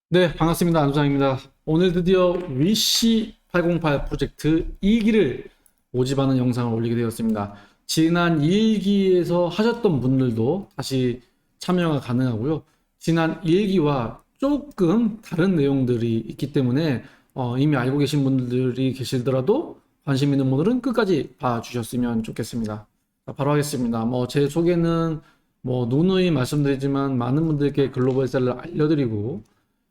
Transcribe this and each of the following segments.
네, 반갑습니다. 안소장입니다. 오늘 드디어 위시 808 프로젝트 2기를 모집하는 영상을 올리게 되었습니다. 지난 1기에서 하셨던 분들도 다시 참여가 가능하고요. 지난 1기와 조금 다른 내용들이 있기 때문에 이미 알고 계신 분들이 계시더라도 관심 있는 분들은 끝까지 봐주셨으면 좋겠습니다. 자, 바로 하겠습니다. 제 소개는 누누이 말씀드리지만 많은 분들께 글로벌셀러를 알려드리고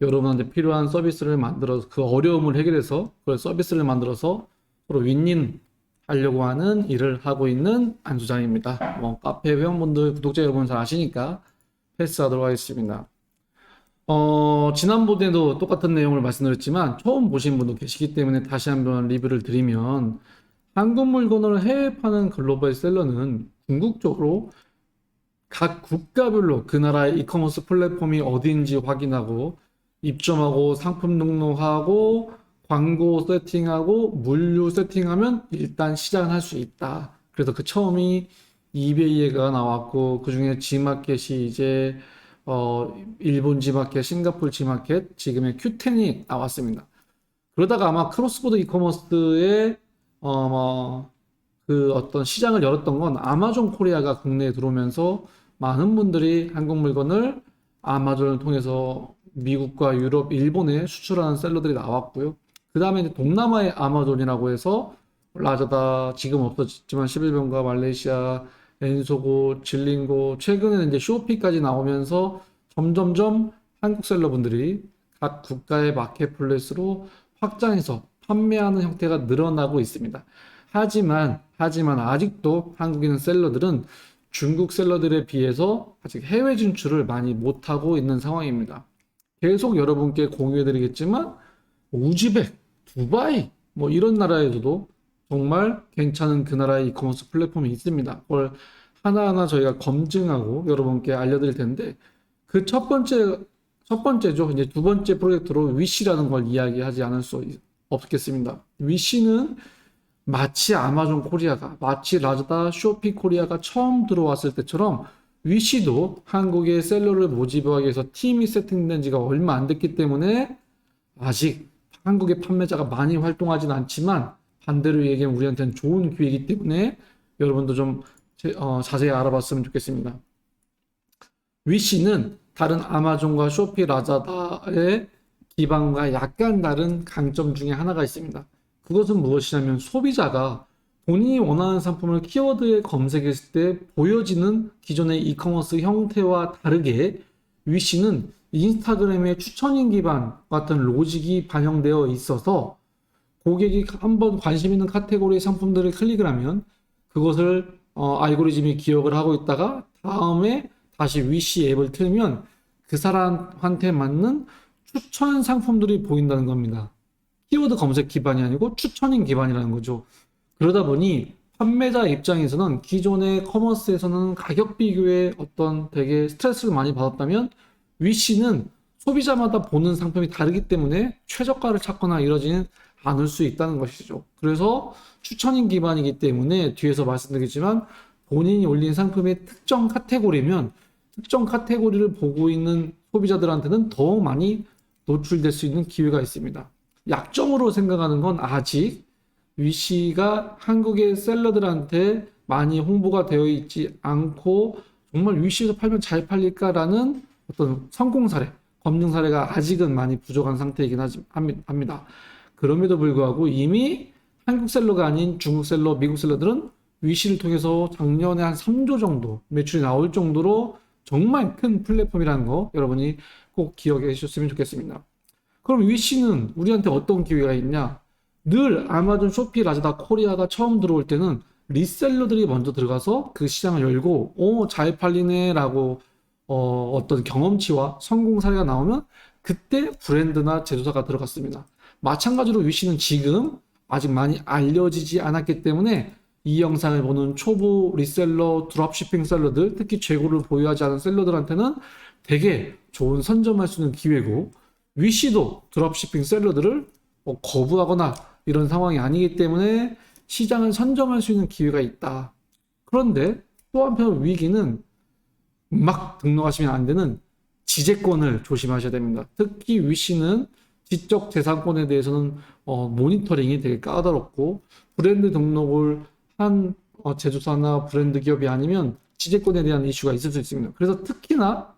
여러분한테 필요한 서비스를 만들어서 그 어려움을 해결해서 그 서비스를 만들어서 서로 윈윈 하려고 하는 일을 하고 있는 안수장입니다. 카페 회원분들, 구독자 여러분 잘 아시니까 패스하도록 하겠습니다. 지난번에도 똑같은 내용을 말씀드렸지만 처음 보신 분도 계시기 때문에 다시 한번 리뷰를 드리면 한국 물건을 해외 파는 글로벌 셀러는 궁극적으로 각 국가별로 그 나라의 이커머스 플랫폼이 어디인지 확인하고 입점하고 상품 등록하고 광고 세팅하고 물류 세팅하면 일단 시작은 할 수 있다. 그래서 그 처음이 이베이가 나왔고 그 중에 G마켓이 이제 일본 G마켓, 싱가포르 G마켓, 지금의 Q10이 나왔습니다. 그러다가 아마 크로스보더 이커머스의 그 어떤 시장을 열었던 건 아마존 코리아가 국내에 들어오면서 많은 분들이 한국 물건을 아마존을 통해서 미국과 유럽, 일본에 수출하는 셀러들이 나왔고요. 그 다음에 이제 동남아의 아마존이라고 해서 라자다, 지금 없어졌지만 11번가, 말레이시아, 엔소고, 질링고, 최근에는 이제 쇼피까지 나오면서 점점점 한국 셀러분들이 각 국가의 마켓플레이스로 확장해서 판매하는 형태가 늘어나고 있습니다. 하지만 아직도 한국에 있는 셀러들은 중국 셀러들에 비해서 아직 해외 진출을 많이 못하고 있는 상황입니다. 계속 여러분께 공유해 드리겠지만 우즈벡, 두바이 이런 나라에서도 정말 괜찮은 그 나라의 이커머스 플랫폼이 있습니다. 그걸 하나하나 저희가 검증하고 여러분께 알려드릴 텐데 그 첫 번째죠. 이제 두 번째 프로젝트로 위시라는 걸 이야기하지 않을 수 없겠습니다. 위시는 마치 아마존 코리아가, 마치 라자다, 쇼피 코리아가 처음 들어왔을 때처럼 위시도 한국의 셀러를 모집하기 위해서 팀이 세팅된 지가 얼마 안 됐기 때문에 아직 한국의 판매자가 많이 활동하진 않지만 반대로 얘기하면 우리한테는 좋은 기회이기 때문에 여러분도 좀 자세히 알아봤으면 좋겠습니다. 위시는 다른 아마존과 쇼피, 라자다의 기반과 약간 다른 강점 중에 하나가 있습니다. 그것은 무엇이냐면 소비자가 본인이 원하는 상품을 키워드에 검색했을 때 보여지는 기존의 이커머스 형태와 다르게 위시는 인스타그램의 추천인 기반 같은 로직이 반영되어 있어서 고객이 한번 관심 있는 카테고리의 상품들을 클릭을 하면 그것을 알고리즘이 기억을 하고 있다가 다음에 다시 위시 앱을 틀면 그 사람한테 맞는 추천 상품들이 보인다는 겁니다. 키워드 검색 기반이 아니고 추천인 기반이라는 거죠. 그러다 보니 판매자 입장에서는 기존의 커머스에서는 가격 비교에 어떤 되게 스트레스를 많이 받았다면 위시는 소비자마다 보는 상품이 다르기 때문에 최저가를 찾거나 이러지는 않을 수 있다는 것이죠. 그래서 추천인 기반이기 때문에 뒤에서 말씀드리겠지만 본인이 올린 상품의 특정 카테고리면 특정 카테고리를 보고 있는 소비자들한테는 더 많이 노출될 수 있는 기회가 있습니다. 약점으로 생각하는 건 아직 위시가 한국의 셀러들한테 많이 홍보가 되어 있지 않고 정말 위시에서 팔면 잘 팔릴까라는 어떤 성공 사례, 검증 사례가 아직은 많이 부족한 상태이긴 합니다. 그럼에도 불구하고 이미 한국 셀러가 아닌 중국 셀러, 미국 셀러들은 위시를 통해서 작년에 한 3조 정도 매출이 나올 정도로 정말 큰 플랫폼이라는 거 여러분이 꼭 기억해 주셨으면 좋겠습니다. 그럼 위시는 우리한테 어떤 기회가 있냐? 늘 아마존, 쇼피, 라자다, 코리아가 처음 들어올 때는 리셀러들이 먼저 들어가서 그 시장을 열고 잘 팔리네라고 어떤 경험치와 성공 사례가 나오면 그때 브랜드나 제조사가 들어갔습니다. 마찬가지로 위시는 지금 아직 많이 알려지지 않았기 때문에 이 영상을 보는 초보 리셀러, 드롭shipping 셀러들, 특히 재고를 보유하지 않은 셀러들한테는 되게 좋은 선점할 수 있는 기회고 위시도 드롭shipping 셀러들을 거부하거나 이런 상황이 아니기 때문에 시장을 선점할 수 있는 기회가 있다. 그런데 또 한편 위기는 막 등록하시면 안 되는 지재권을 조심하셔야 됩니다. 특히 위시는 지적 재산권에 대해서는 모니터링이 되게 까다롭고 브랜드 등록을 한 제조사나 브랜드 기업이 아니면 지재권에 대한 이슈가 있을 수 있습니다. 그래서 특히나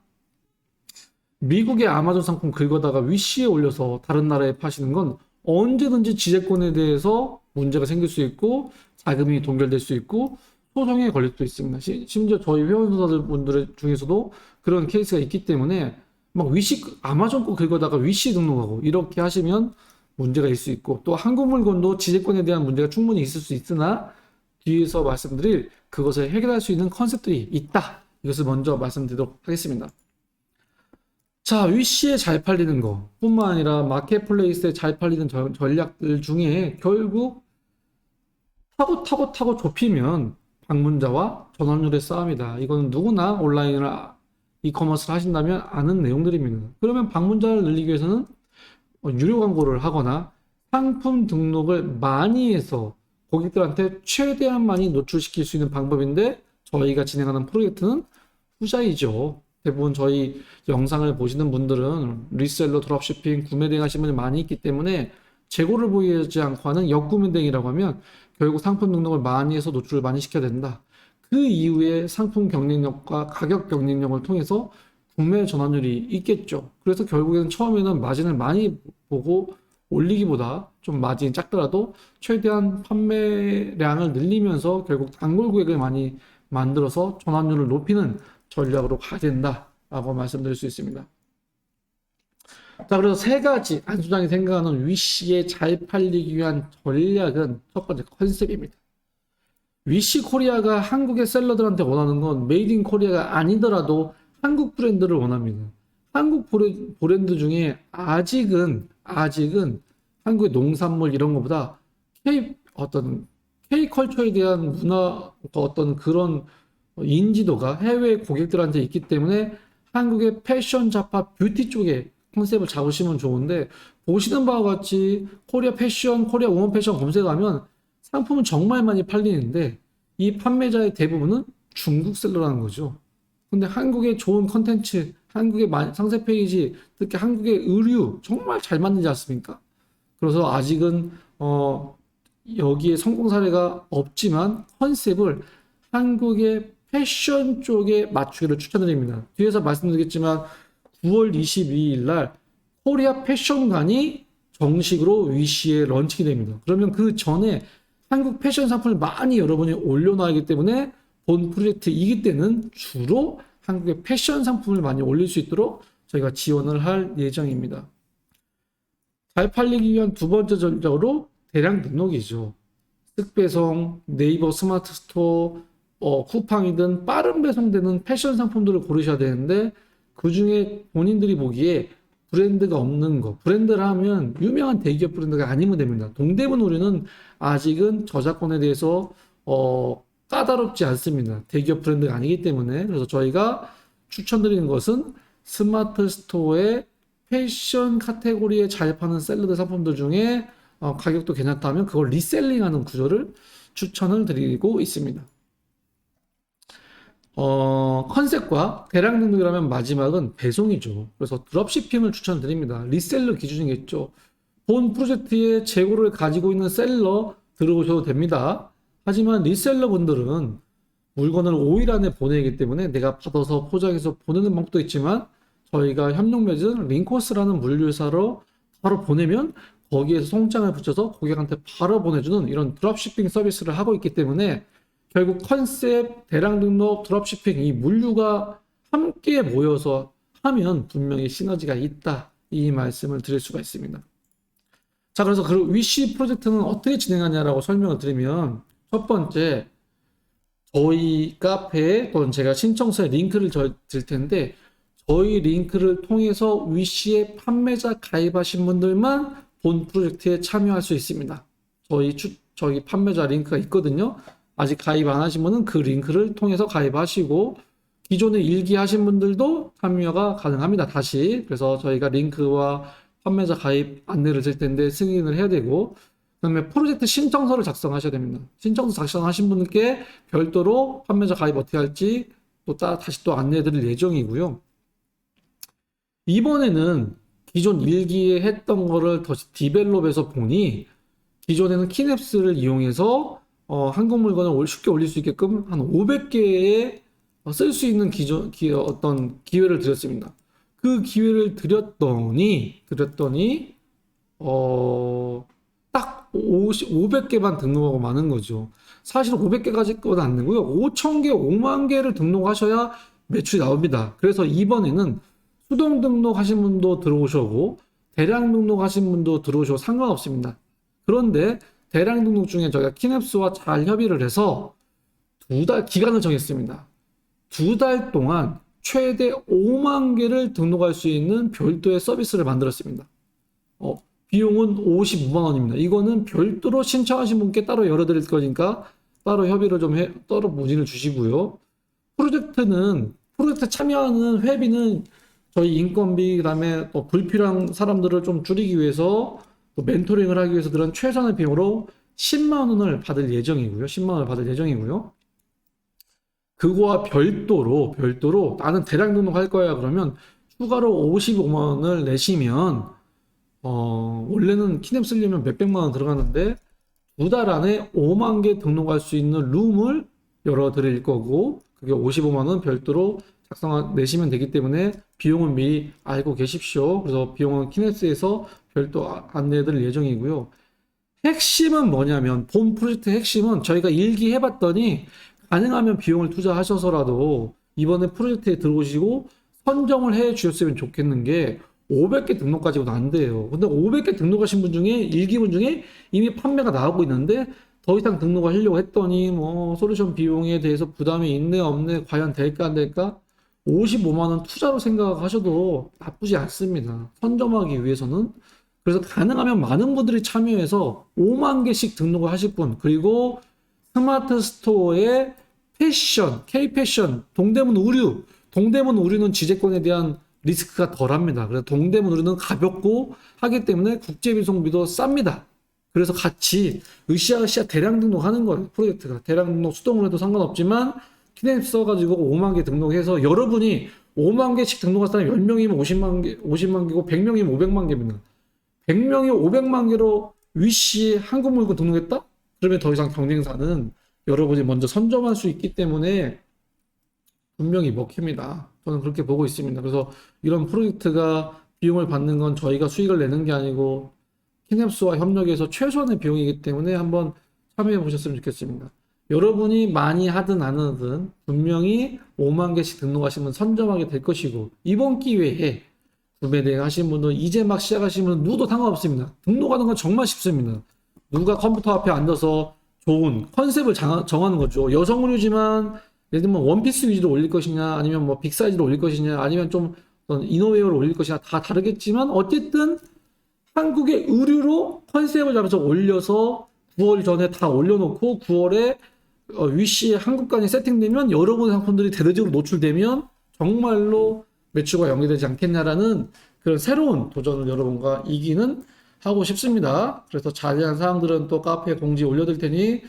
미국의 아마존 상품 긁어다가 위시에 올려서 다른 나라에 파시는 건 언제든지 지재권에 대해서 문제가 생길 수 있고 자금이 동결될 수 있고 소송에 걸릴 수도 있습니다. 심지어 저희 회원사들 분들 중에서도 그런 케이스가 있기 때문에 막 위시 아마존 거 긁어다가 위시 등록하고 이렇게 하시면 문제가 있을 수 있고 또 한국 물건도 지재권에 대한 문제가 충분히 있을 수 있으나 뒤에서 말씀드릴 그것을 해결할 수 있는 컨셉들이 있다. 이것을 먼저 말씀드리도록 하겠습니다. 자, 위시에 잘 팔리는 거 뿐만 아니라 마켓플레이스에 잘 팔리는 전략들 중에 결국 타고 좁히면 방문자와 전환율의 싸움이다. 이거는 누구나 온라인을 이커머스를 하신다면 아는 내용들입니다. 그러면 방문자를 늘리기 위해서는 유료 광고를 하거나 상품 등록을 많이 해서 고객들한테 최대한 많이 노출시킬 수 있는 방법인데 저희가 진행하는 프로젝트는 후자이죠. 대부분 저희 영상을 보시는 분들은 리셀러, 드롭shipping, 구매 대행 하시는 분이 많이 있기 때문에 재고를 보이지 않고 하는 역구매 대행이라고 하면 결국 상품 등록을 많이 해서 노출을 많이 시켜야 된다. 그 이후에 상품 경쟁력과 가격 경쟁력을 통해서 구매 전환율이 있겠죠. 그래서 결국에는 처음에는 마진을 많이 보고 올리기보다 좀 마진이 작더라도 최대한 판매량을 늘리면서 결국 단골 고객을 많이 만들어서 전환율을 높이는 전략으로 가야 된다라고 말씀드릴 수 있습니다. 자, 그래서 세 가지 안 소장이 생각하는 위시에 잘 팔리기 위한 전략은 첫 번째 컨셉입니다. 위시 코리아가 한국의 셀러들한테 원하는 건 메이드 인 코리아가 아니더라도 한국 브랜드를 원합니다. 한국 브랜드 중에 아직은 한국의 농산물 이런 것보다 K-컬처에 대한 문화 어떤 그런 인지도가 해외 고객들한테 있기 때문에 한국의 패션 잡화 뷰티 쪽에 컨셉을 잡으시면 좋은데 보시는 바와 같이 코리아 패션, 코리아 우먼 패션 검색하면 상품은 정말 많이 팔리는데 이 판매자의 대부분은 중국 셀러라는 거죠. 근데 한국의 좋은 컨텐츠, 한국의 상세 페이지, 특히 한국의 의류 정말 잘 만들지 않습니까? 그래서 아직은 여기에 성공 사례가 없지만 컨셉을 한국의 패션 쪽에 맞추기를 추천드립니다. 뒤에서 말씀드리겠지만 9월 22일 날 코리아 패션관이 정식으로 위시에 런칭이 됩니다. 그러면 그 전에 한국 패션 상품을 많이 여러분이 올려놔야기 때문에 본 프로젝트 때는 주로 한국의 패션 상품을 많이 올릴 수 있도록 저희가 지원을 할 예정입니다. 잘 팔리기 위한 두 번째 전략으로 대량 등록이죠. 쓱배송, 네이버 스마트 스토어, 쿠팡이든 빠른 배송되는 패션 상품들을 고르셔야 되는데 그 중에 본인들이 보기에 브랜드가 없는 거, 브랜드를 하면 유명한 대기업 브랜드가 아니면 됩니다. 동대문 의류는 아직은 저작권에 대해서 까다롭지 않습니다. 대기업 브랜드가 아니기 때문에. 그래서 저희가 추천드리는 것은 스마트 스토어의 패션 카테고리에 잘 파는 샐러드 상품들 중에 가격도 괜찮다면 그걸 리셀링하는 구조를 추천을 드리고 있습니다. 컨셉과 대량 등록이라면 마지막은 배송이죠. 그래서 드롭시핑을 추천드립니다. 리셀러 기준이겠죠. 본 프로젝트의 재고를 가지고 있는 셀러 들어오셔도 됩니다. 하지만 리셀러 분들은 물건을 5일 안에 보내기 때문에 내가 받아서 포장해서 보내는 방법도 있지만 저희가 협력 맺은 링코스라는 물류회사로 바로 보내면 거기에서 송장을 붙여서 고객한테 바로 보내주는 이런 드롭시핑 서비스를 하고 있기 때문에 결국 컨셉, 대량 등록, 드롭시핑 이 물류가 함께 모여서 하면 분명히 시너지가 있다. 이 말씀을 드릴 수가 있습니다. 자, 그래서 그 위시 프로젝트는 어떻게 진행하냐라고 설명을 드리면 첫 번째 저희 카페에 또는 제가 신청서에 링크를 드릴 텐데 저희 링크를 통해서 위시에 판매자 가입하신 분들만 본 프로젝트에 참여할 수 있습니다. 저희 판매자 링크가 있거든요. 아직 가입 안 하신 분은 그 링크를 통해서 가입하시고 기존에 일기 하신 분들도 참여가 가능합니다. 다시. 그래서 저희가 링크와 판매자 가입 안내를 드릴 텐데 승인을 해야 되고 그다음에 프로젝트 신청서를 작성하셔야 됩니다. 신청서 작성하신 분께 별도로 판매자 가입 어떻게 할지 다시 또 안내해 드릴 예정이고요. 이번에는 기존 1기에 했던 거를 다시 디벨롭해서 보니 기존에는 키냅스를 이용해서 한국 물건을 쉽게 올릴 수 있게끔 한 500개의 쓸 수 있는 어떤 기회를 드렸습니다. 그 기회를 드렸더니 딱 500개만 등록하고 마는 거죠. 사실 500개까지는 안 되고요. 5,000개, 5만 개를 등록하셔야 매출이 나옵니다. 그래서 이번에는 수동 등록하신 분도 들어오셔고 대량 등록하신 분도 들어오셔도 상관없습니다. 그런데 대량 등록 중에 저희가 키냅스와 잘 협의를 해서 2달 기간을 정했습니다. 2달 동안 최대 5만 개를 등록할 수 있는 별도의 서비스를 만들었습니다. 비용은 55만 원입니다. 이거는 별도로 신청하신 분께 따로 열어드릴 거니까 따로 협의를 따로 문의를 주시고요. 프로젝트 참여하는 회비는 저희 인건비, 그다음에 또 불필요한 사람들을 좀 줄이기 위해서 또 멘토링을 하기 위해서 그런 최선의 비용으로 10만 원을 받을 예정이고요. 10만 원을 받을 예정이고요. 그거와 별도로 나는 대량 등록할 거야 그러면 추가로 55만 원을 내시면 원래는 키냅 쓰려면 몇백만 원 들어가는데 2달 안에 5만 개 등록할 수 있는 룸을 열어 드릴 거고 그게 55만 원 별도로 내시면 되기 때문에 비용은 미리 알고 계십시오. 그래서 비용은 키냅스에서 별도 안내해 드릴 예정이고요. 핵심은 뭐냐면 본 프로젝트 핵심은 저희가 일기 해봤더니 가능하면 비용을 투자하셔서라도 이번에 프로젝트에 들어오시고 선정을 해 주셨으면 좋겠는 게 500개 등록 가지고는 안 돼요. 근데 500개 등록하신 분 중에 1기분 중에 이미 판매가 나오고 있는데 더 이상 등록을 하려고 했더니 뭐 솔루션 비용에 대해서 부담이 있네 없네 과연 될까 안 될까 55만 원 투자로 생각하셔도 나쁘지 않습니다. 선점하기 위해서는. 그래서 가능하면 많은 분들이 참여해서 5만 개씩 등록을 하실 분 그리고 스마트 스토어의 패션, K-패션, 동대문 의류는 지재권에 대한 리스크가 덜합니다. 그래서 동대문 의류는 가볍고 하기 때문에 국제 배송비도 쌉니다. 그래서 같이 으쌰으쌰 대량 등록하는 거예요. 프로젝트가 대량 등록 수동으로 해도 상관없지만 키냅 써가지고 5만 개 등록해서 여러분이 5만 개씩 등록한 사람이 10명이면 50만 개고 100명이면 500만 개입니다. 100명이 500만 개로 위시 한국 물건 등록했다? 그러면 더 이상 경쟁사는 여러분이 먼저 선점할 수 있기 때문에 분명히 먹힙니다. 저는 그렇게 보고 있습니다. 그래서 이런 프로젝트가 비용을 받는 건 저희가 수익을 내는 게 아니고 키냅스와 협력해서 최소한의 비용이기 때문에 한번 참여해 보셨으면 좋겠습니다. 여러분이 많이 하든 안 하든 분명히 5만 개씩 등록하시면 선점하게 될 것이고 이번 기회에 구매 대행 하신 분들 이제 막 시작하시는 분은 누구도 상관없습니다. 등록하는 건 정말 쉽습니다. 누가 컴퓨터 앞에 앉아서 좋은 컨셉을 정하는 거죠. 여성 의류지만 예를 들면 원피스 위주로 올릴 것이냐 아니면 뭐 빅사이즈로 올릴 것이냐 아니면 좀 이너웨어로 올릴 것이냐 다 다르겠지만 어쨌든 한국의 의류로 컨셉을 잡아서 올려서 9월 전에 다 올려놓고 9월에 위시 한국관이 세팅되면 여러분의 상품들이 대대적으로 노출되면 정말로 매출과 연계되지 않겠냐라는 그런 새로운 도전을 여러분과 이기는 하고 싶습니다. 그래서 자세한 사항들은 또 카페에 공지 올려둘 테니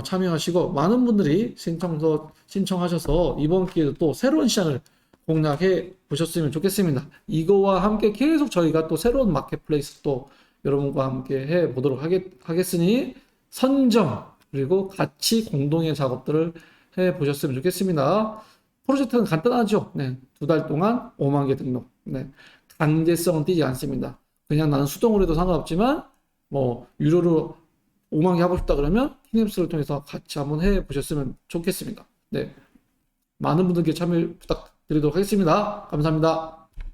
참여하시고 많은 분들이 신청하셔서 이번 기회에도 또 새로운 시장을 공략해 보셨으면 좋겠습니다. 이거와 함께 계속 저희가 또 새로운 마켓플레이스 또 여러분과 함께 해 보도록 하겠으니 선정 그리고 같이 공동의 작업들을 해 보셨으면 좋겠습니다. 프로젝트는 간단하죠. 네, 2달 동안 5만 개 등록. 네, 강제성은 띄지 않습니다. 그냥 나는 수동으로 해도 상관없지만 뭐 유료로 5만 개 하고 싶다 그러면 키냅스를 통해서 같이 한번 해 보셨으면 좋겠습니다. 네, 많은 분들께 참여 부탁드리도록 하겠습니다. 감사합니다.